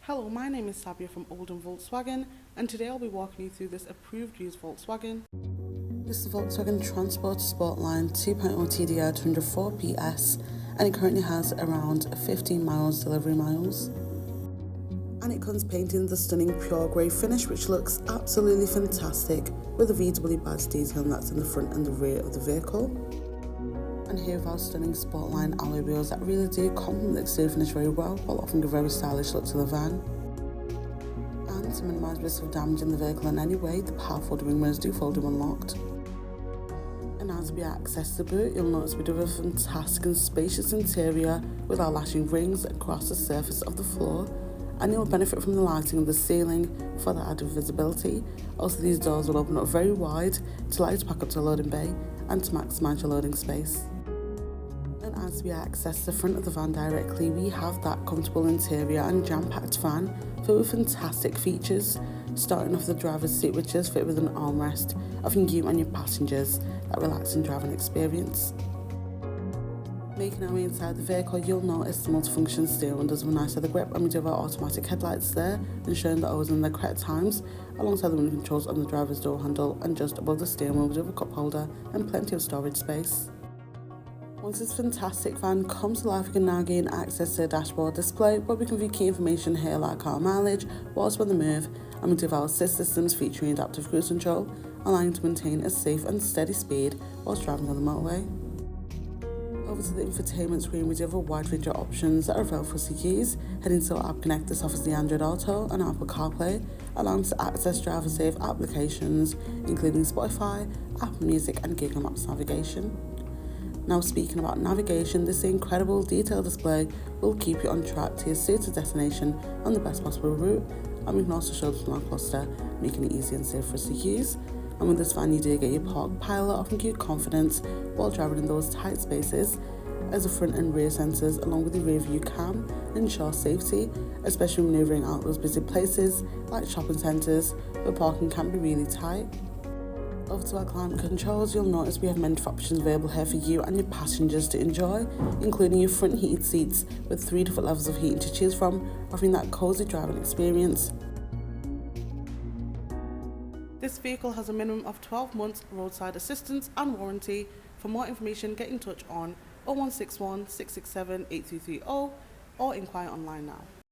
Hello, my name is Sabia from Oldham Volkswagen, and today I'll be walking you through this approved used Volkswagen. This is the Volkswagen Transport Sportline 2.0 TDI 204 PS, and it currently has around 15 miles delivery miles. And it comes painted in the stunning pure grey finish, which looks absolutely fantastic, with the VW badge detailing that's in the front and the rear of the vehicle. And here are our stunning Sportline alloy wheels that really do complement the exterior finish very well, while offering a very stylish look to the van. And to minimise risk of damaging the vehicle in any way, the power folding wing mirrors do fold when unlocked. And as we access the boot, you'll notice we do have a fantastic and spacious interior with our lashing rings across the surface of the floor, and you'll benefit from the lighting of the ceiling for the added visibility. Also, these doors will open up very wide to allow you to pack up to a loading bay and to maximise your loading space. And as we access the front of the van directly, we have that comfortable interior and jam-packed van filled with fantastic features, starting off the driver's seat, which is fitted with an armrest, offering you and your passengers that relaxing driving experience. Making our way inside the vehicle, you'll notice the multifunction steering wheel does have a nice leather grip, and we do have our automatic headlights there, ensuring that I was in the correct times, alongside the window controls on the driver's door handle, and just above the steering wheel we do have a cup holder and plenty of storage space. Once this fantastic van comes to life, we can now gain access to a dashboard display where we can view key information here like car mileage whilst we're on the move, and we do have our assist systems featuring adaptive cruise control, allowing you to maintain a safe and steady speed whilst driving on the motorway. Over to the infotainment screen, we do have a wide range of options that are available for keys. Heading to our App Connect, this offers the Android Auto and Apple CarPlay, allowing us to access driver-safe applications including Spotify, Apple Music and Google Maps navigation. Now, speaking about navigation, this incredible detailed display will keep you on track to your suited destination on the best possible route, and we can also show the smart cluster, making it easy and safe for us to use. And with this van, you do get your park pilot, offering you confidence while driving in those tight spaces, as the front and rear sensors, along with the rear view cam, ensure safety, especially manoeuvring out those busy places like shopping centres where parking can be really tight. Over to our climate controls, you'll notice we have many different options available here for you and your passengers to enjoy, including your front heated seats with 3 different levels of heating to choose from, offering that cosy driving experience. This vehicle has a minimum of 12 months roadside assistance and warranty. For more information, get in touch on 0161 667 8330 or inquire online now.